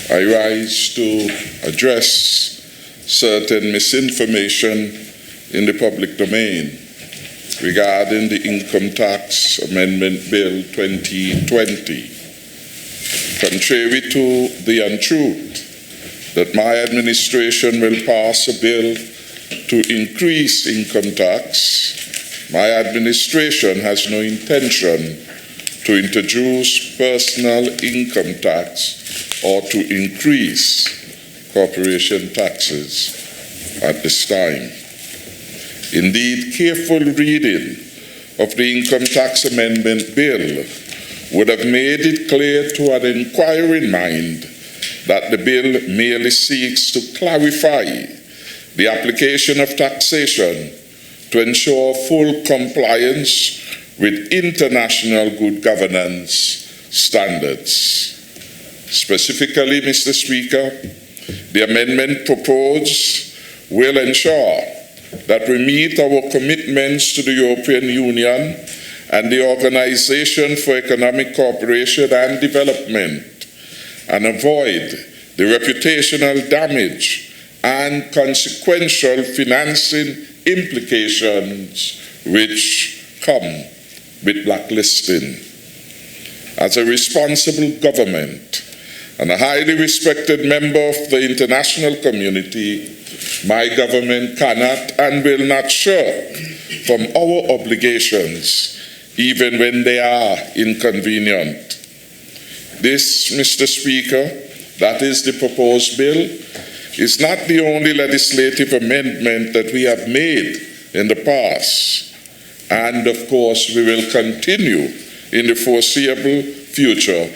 I rise to address certain misinformation in the public domain regarding the Income Tax Amendment Bill 2020. Contrary to the untruth that my administration will pass a bill to increase income tax, my administration has no intention to introduce personal income tax or to increase corporation taxes at this time. Indeed, careful reading of the Income Tax Amendment Bill would have made it clear to an inquiring mind that the bill merely seeks to clarify the application of taxation to ensure full compliance with international good governance standards. Specifically, Mr. Speaker, the amendment proposed will ensure that we meet our commitments to the European Union and the Organization for Economic Cooperation and Development and avoid the reputational damage and consequential financing implications which come with blacklisting. As a responsible government and a highly respected member of the international community, my government cannot and will not shirk from our obligations, even when they are inconvenient. This, Mr. Speaker, that is the proposed bill, is not the only legislative amendment that we have made in the past. And of course, we will continue in the foreseeable future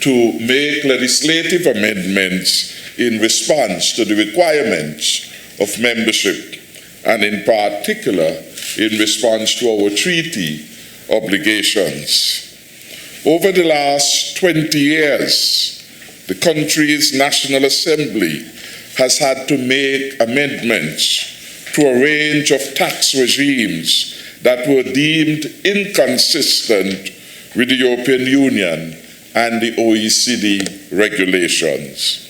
to make legislative amendments in response to the requirements of membership, and in particular, in response to our treaty obligations. Over the last 20 years, the country's National Assembly has had to make amendments to a range of tax regimes that were deemed inconsistent with the European Union and the OECD regulations.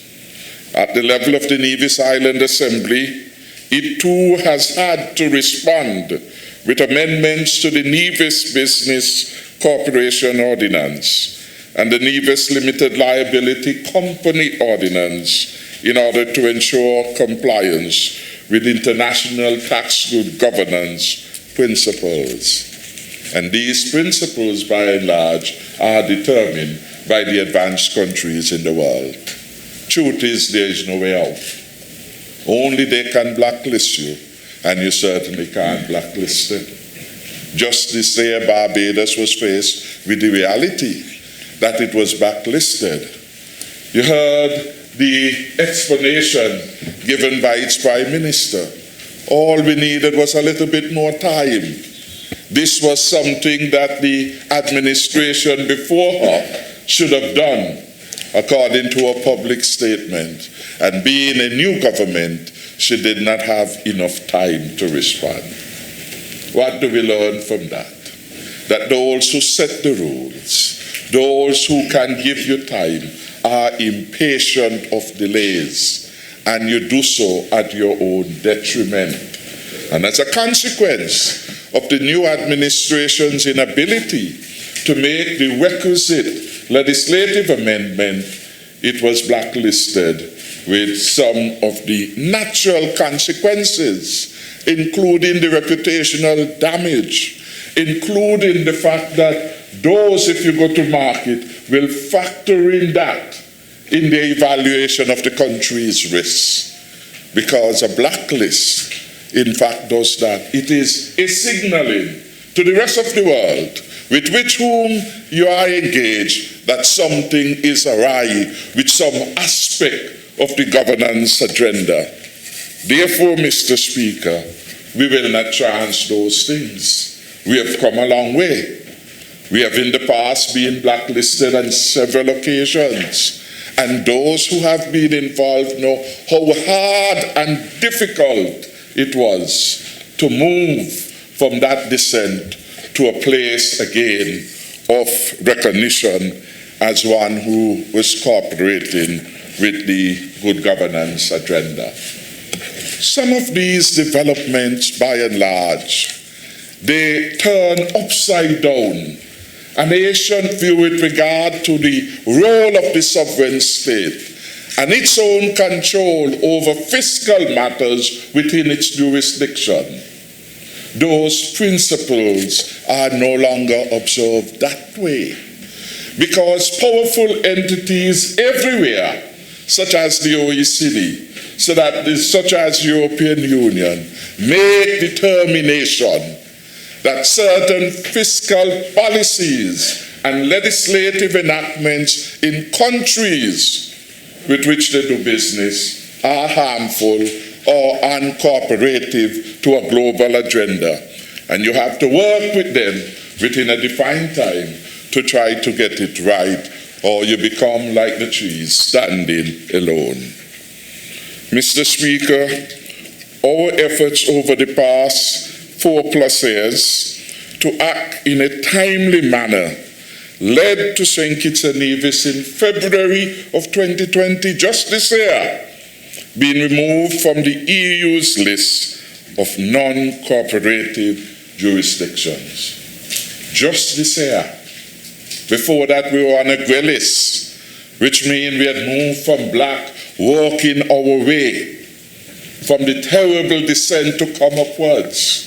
At the level of the Nevis Island Assembly, it too has had to respond with amendments to the Nevis Business Corporation Ordinance and the Nevis Limited Liability Company Ordinance in order to ensure compliance with international tax good governance principles. And these principles, by and large, are determined by the advanced countries in the world. Truth is, there is no way out. Only they can blacklist you, and you certainly can't blacklist them. Just this year, Barbados was faced with the reality that it was blacklisted. You heard the explanation given by its Prime Minister. All we needed was a little bit more time. This was something that the administration before her should have done, according to a public statement. And being a new government, she did not have enough time to respond. What do we learn from that? That those who set the rules, those who can give you time, are impatient of delays, and you do so at your own detriment. And as a consequence of the new administration's inability to make the requisite legislative amendment, it was blacklisted with some of the natural consequences, including the reputational damage, including the fact that those, if you go to market, will factor in that in the evaluation of the country's risks. Because a blacklist, in fact, does that. It is a signaling to the rest of the world with which whom you are engaged that something is awry with some aspect of the governance agenda. Therefore, Mr. Speaker, we will not chance those things. We have come a long way. We have in the past been blacklisted on several occasions, and those who have been involved know how hard and difficult it was to move from that descent to a place again of recognition as one who was cooperating with the good governance agenda. Some of these developments, by and large, they turn upside down a nation's view with regard to the role of the sovereign state and its own control over fiscal matters within its jurisdiction. Those principles are no longer observed that way, because powerful entities everywhere, such as the OECD, such as the European Union, make determination that certain fiscal policies and legislative enactments in countries with which they do business are harmful or uncooperative to a global agenda. And you have to work with them within a defined time to try to get it right, or you become like the trees standing alone. Mr. Speaker, our efforts over the past 4+ years to act in a timely manner led to St. Kitts and Nevis in February of 2020, just this year, being removed from the EU's list of non-cooperative jurisdictions. Just this year. Before that, we were on a grey list, which means we had moved from black, working our way from the terrible descent to come upwards.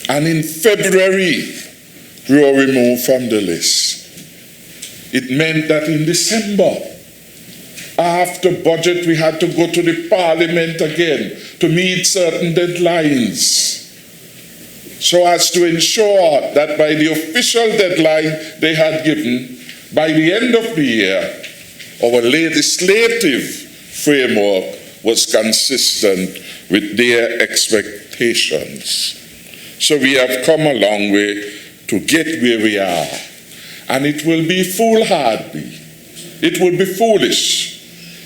And in February, we were removed from the list. It meant that in December, after budget, we had to go to the Parliament again to meet certain deadlines, so as to ensure that by the official deadline they had given, by the end of the year, our legislative framework was consistent with their expectations. So we have come a long way to get where we are. And it will be foolhardy, it would be foolish,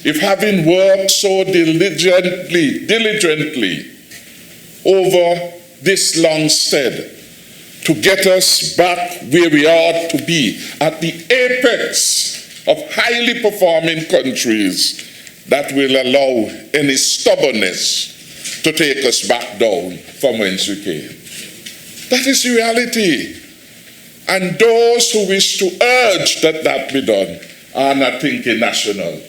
if having worked so diligently over this long stead to get us back where we ought to be, at the apex of highly performing countries, that will allow any stubbornness to take us back down from whence we came. That is the reality. And those who wish to urge that that be done are not thinking national.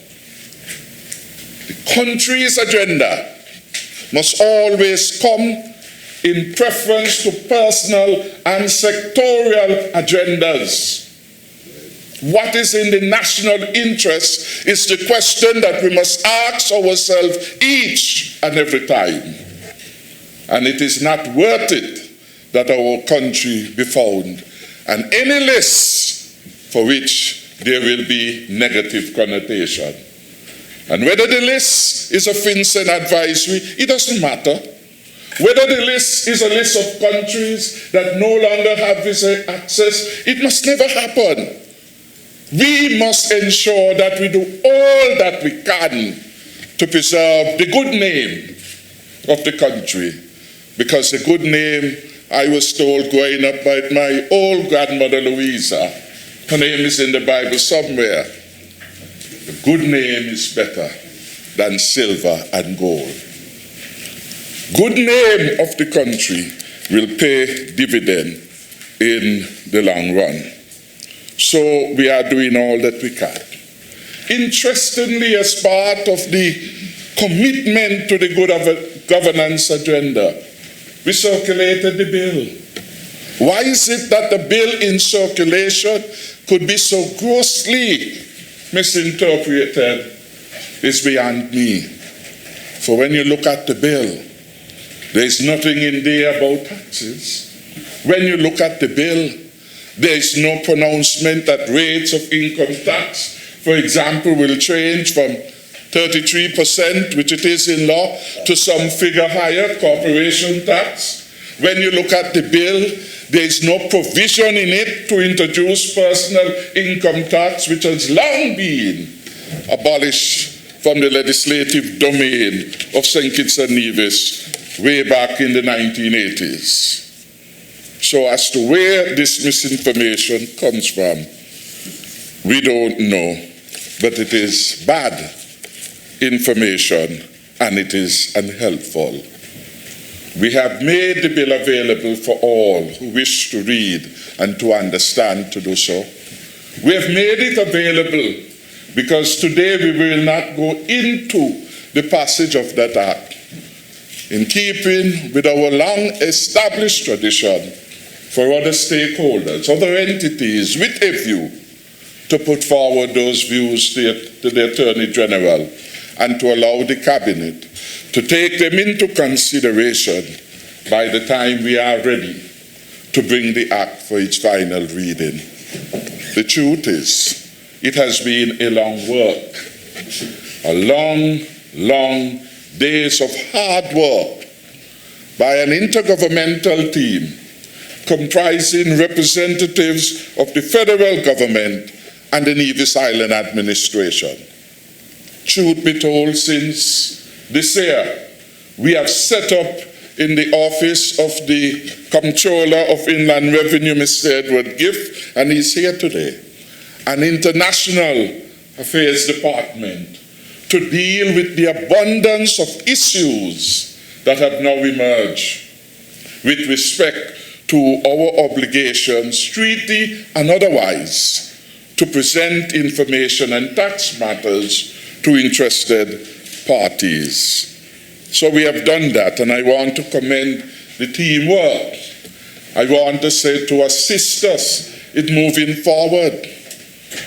The country's agenda must always come in preference to personal and sectorial agendas. What is in the national interest is the question that we must ask ourselves each and every time. And it is not worth it that our country be found on any list for which there will be negative connotation. And whether the list is a FinCEN advisory, it doesn't matter. Whether the list is a list of countries that no longer have visa access, it must never happen. We must ensure that we do all that we can to preserve the good name of the country. Because the good name, I was told growing up by my old grandmother Louisa, her name is in the Bible somewhere. The good name is better than silver and gold. Good name of the country will pay dividend in the long run. So we are doing all that we can. Interestingly, as part of the commitment to the good governance agenda, we circulated the bill. Why is it that the bill in circulation could be so grossly misinterpreted is beyond me. For when you look at the bill, there is nothing in there about taxes. When you look at the bill, there is no pronouncement that rates of income tax, for example, will change from 33%, which it is in law, to some figure higher, corporation tax. When you look at the bill, there is no provision in it to introduce personal income tax, which has long been abolished from the legislative domain of St. Kitts and Nevis way back in the 1980s. So as to where this misinformation comes from, we don't know, but it is bad information, and it is unhelpful. We have made the bill available for all who wish to read and to understand to do so. We have made it available because today we will not go into the passage of that act, in keeping with our long-established tradition for other stakeholders, other entities with a view to put forward those views to the Attorney General and to allow the Cabinet to take them into consideration by the time we are ready to bring the Act for its final reading. The truth is, it has been a long work, a long days of hard work by an intergovernmental team comprising representatives of the federal government and the Nevis Island administration. Truth be told, since this year, we have set up in the office of the Comptroller of Inland Revenue, Mr. Edward Giff, and he's here today, an international affairs department to deal with the abundance of issues that have now emerged with respect to our obligations, treaty and otherwise, to present information and tax matters to interested parties. So we have done that, and I want to commend the teamwork. I want to say to assist us in moving forward.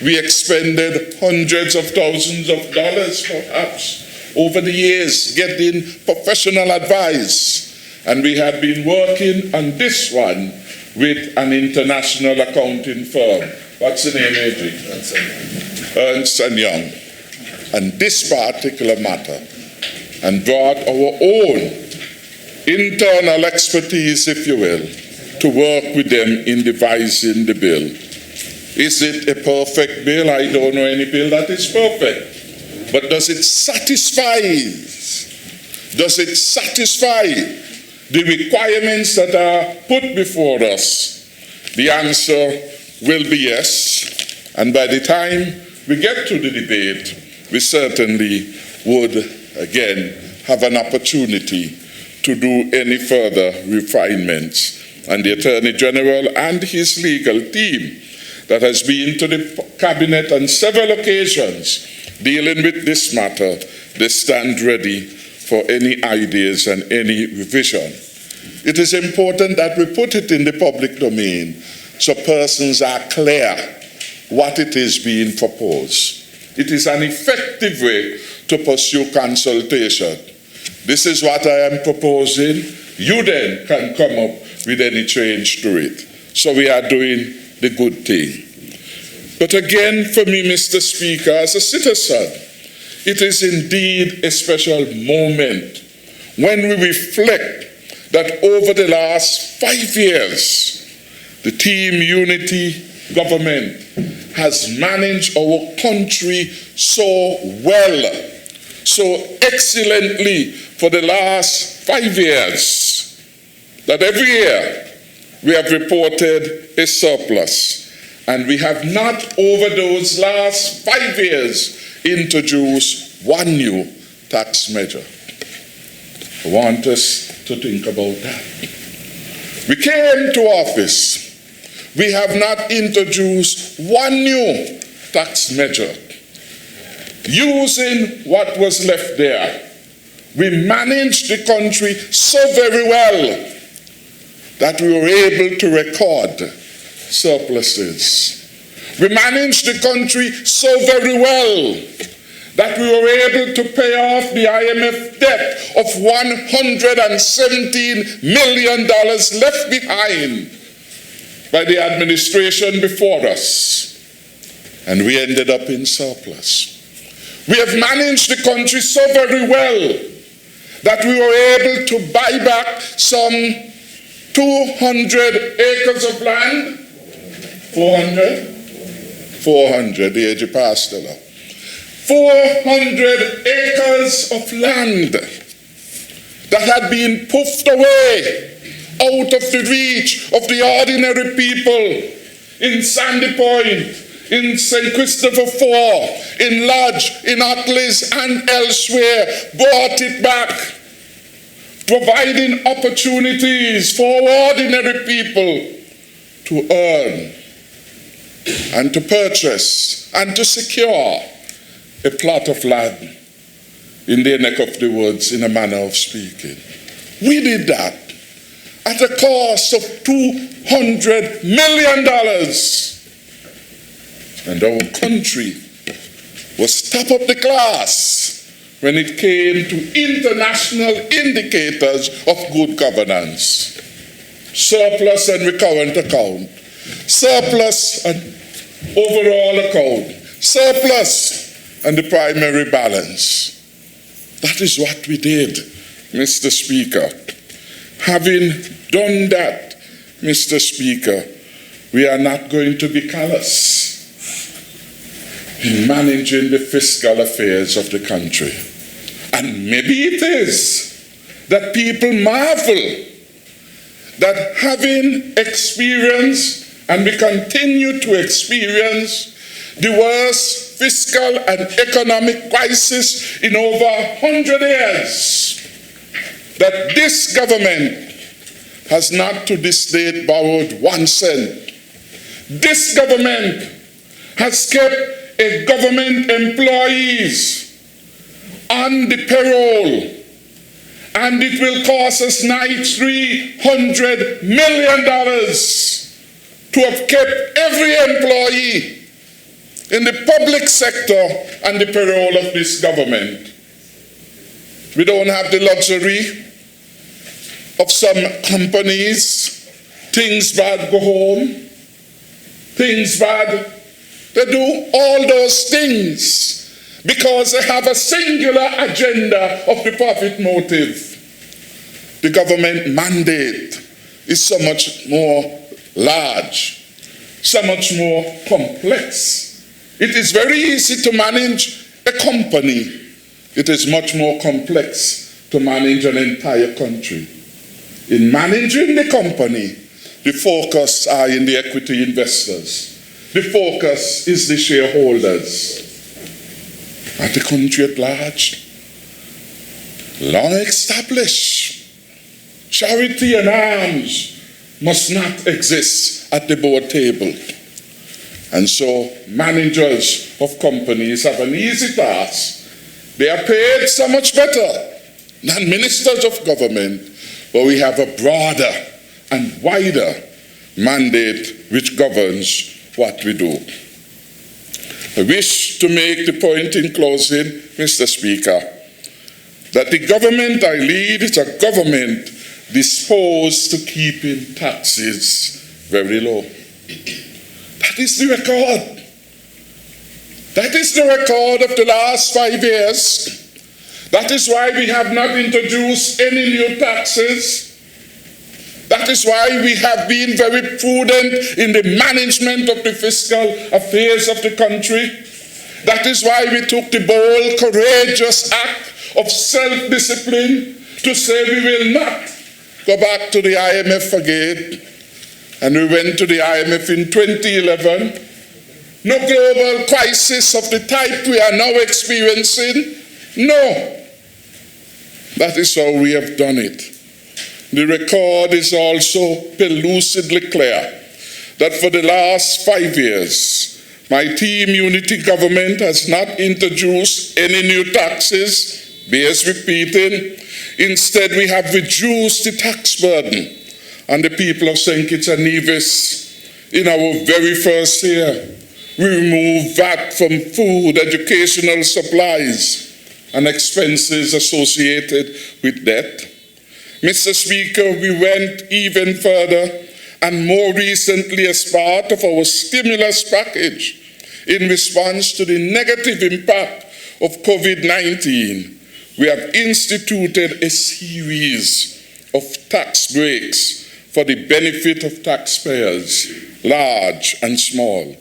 We expended hundreds of thousands of dollars, perhaps, over the years, getting professional advice. And we have been working on this one with an international accounting firm. What's the name, Adrian? Ernst & Young. And this particular matter, and brought our own internal expertise, if you will, to work with them in devising the bill. Is it a perfect bill? I don't know any bill that is perfect. But does it satisfy? Does it satisfy the requirements that are put before us? The answer will be yes. And by the time we get to the debate, we certainly would again have an opportunity to do any further refinements. And the Attorney General and his legal team that has been to the Cabinet on several occasions dealing with this matter, they stand ready for any ideas and any revision. It is important that we put it in the public domain so persons are clear what it is being proposed. It is an effective way to pursue consultation. This is what I am proposing. You then can come up with any change to it. So we are doing the good thing. But again, for me, Mr. Speaker, as a citizen, it is indeed a special moment when we reflect that over the last 5 years, the Team Unity government has managed our country so well, so excellently for the last 5 years, that every year we have reported a surplus. And we have not, over those last 5 years, introduced one new tax measure. I want us to think about that. We came to office. We have not introduced one new tax measure. Using what was left there, we managed the country so very well that we were able to record surpluses. We managed the country so very well that we were able to pay off the IMF debt of $117 million left behind by the administration before us. And we ended up in surplus. We have managed the country so very well that we were able to buy back some 200 acres of land. 400, the age passed a lot. 400 acres of land that had been puffed away out of the reach of the ordinary people in Sandy Point, in St. Christopher Four, in Lodge, in Atlas, and elsewhere, brought it back, providing opportunities for ordinary people to earn and to purchase and to secure a plot of land in their neck of the woods, in a manner of speaking. We did that at a cost of $200 million. And our country was top of the class when it came to international indicators of good governance. Surplus and recurrent account, surplus and overall account, surplus and the primary balance. That is what we did, Mr. Speaker. Having done that, Mr. Speaker, we are not going to be callous in managing the fiscal affairs of the country. And maybe it is that people marvel that having experienced, and we continue to experience, the worst fiscal and economic crisis in over 100 years, that this government has not to this date borrowed 1 cent. This government has kept government employees on the payroll, and it will cost us $300 million to have kept every employee in the public sector on the payroll of this government. We don't have the luxury of some companies. Things bad, go home. Things bad, they do all those things because they have a singular agenda of the profit motive. The government mandate is so much more large, so much more complex. It is very easy to manage a company. It is much more complex to manage an entire country. In managing the company, the focus are in the equity investors. The focus is the shareholders. But the country at large, long established, charity and alms must not exist at the board table. And so managers of companies have an easy task. They are paid so much better than ministers of government, but we have a broader and wider mandate which governs what we do. I wish to make the point in closing, Mr. Speaker, that the government I lead is a government disposed to keeping taxes very low. That is the record. That is the record of the last 5 years. That is why we have not introduced any new taxes. That is why we have been very prudent in the management of the fiscal affairs of the country. That is why we took the bold, courageous act of self-discipline to say we will not go back to the IMF again. And we went to the IMF in 2011. No global crisis of the type we are now experiencing. No. That is how we have done it. The record is also pellucidly clear that for the last 5 years, my team unity government has not introduced any new taxes, bears repeating. Instead, we have reduced the tax burden on the people of St. Kitts and Nevis in our very first year. We removed VAT from food, educational supplies, and expenses associated with debt. Mr. Speaker, we went even further, and more recently, as part of our stimulus package, in response to the negative impact of COVID-19, we have instituted a series of tax breaks for the benefit of taxpayers, large and small.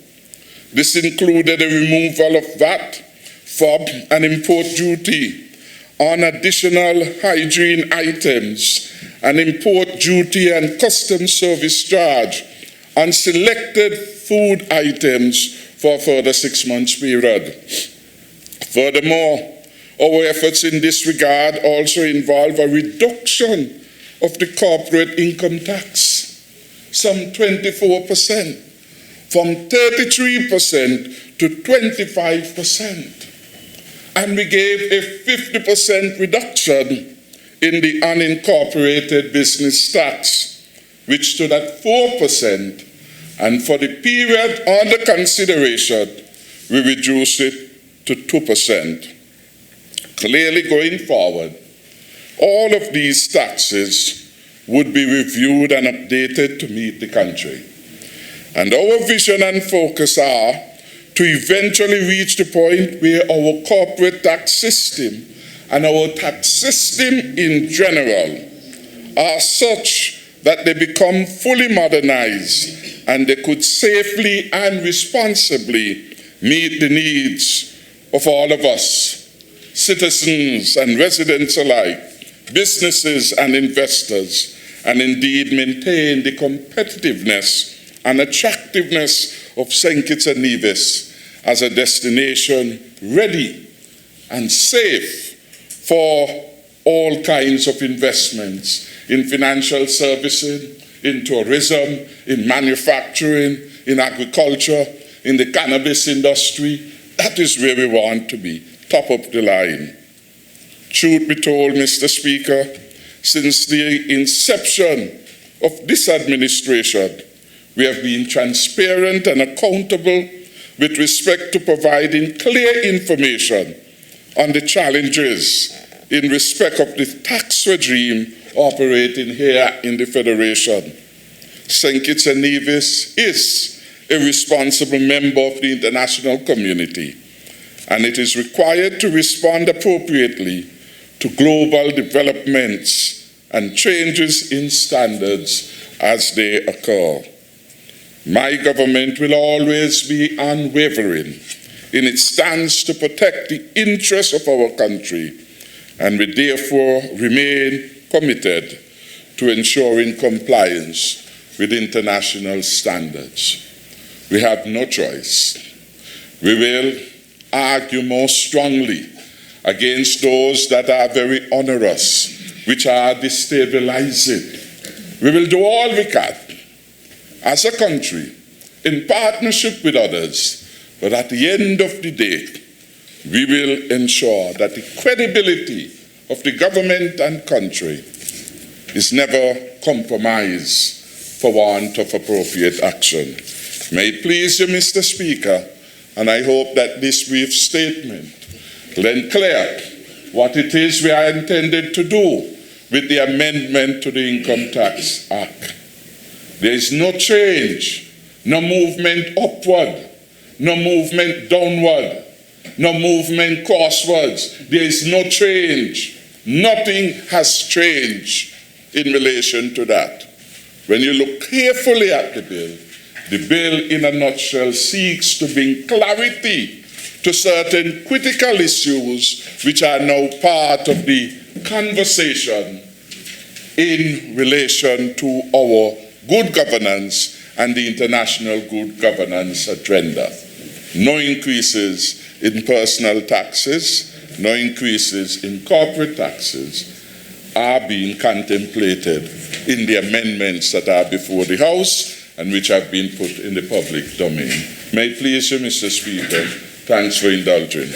This included a removal of VAT, FOB, and import duty on additional hygiene items, and import duty and customs service charge on selected food items for a further 6 months period. Furthermore, our efforts in this regard also involve a reduction of the corporate income tax, some 24%, from 33% to 25%. And we gave a 50% reduction in the unincorporated business tax, which stood at 4%, and for the period under consideration, we reduced it to 2%. Clearly, going forward, all of these taxes would be reviewed and updated to meet the country. And our vision and focus are to eventually reach the point where our corporate tax system and our tax system in general are such that they become fully modernized and they could safely and responsibly meet the needs of all of us, citizens and residents alike, businesses and investors, and indeed maintain the competitiveness and attractiveness of St. Kitts and Nevis as a destination ready and safe for all kinds of investments in financial services, in tourism, in manufacturing, in agriculture, in the cannabis industry. That is where we want to be, top of the line. Truth be told, Mr. Speaker, since the inception of this administration, we have been transparent and accountable with respect to providing clear information on the challenges in respect of the tax regime operating here in the Federation. St. Kitts and Nevis is a responsible member of the international community, and it is required to respond appropriately to global developments and changes in standards as they occur. My government will always be unwavering in its stance to protect the interests of our country, and we therefore remain committed to ensuring compliance with international standards. We have no choice. We will argue more strongly against those that are very onerous, which are destabilizing. We will do all we can as a country in partnership with others, but at the end of the day, we will ensure that the credibility of the government and country is never compromised for want of appropriate action. May it please you, Mr. Speaker, and I hope that this brief statement will enclare what it is we are intended to do with the amendment to the Income Tax Act. There is no change, no movement upward, no movement downward, no movement crosswards. There is no change. Nothing has changed in relation to that. When you look carefully at the bill in a nutshell seeks to bring clarity to certain critical issues which are now part of the conversation in relation to our good governance and the international good governance agenda. No increases in personal taxes, no increases in corporate taxes are being contemplated in the amendments that are before the House and which have been put in the public domain. May it please you, Mr. Speaker. Thanks for indulging.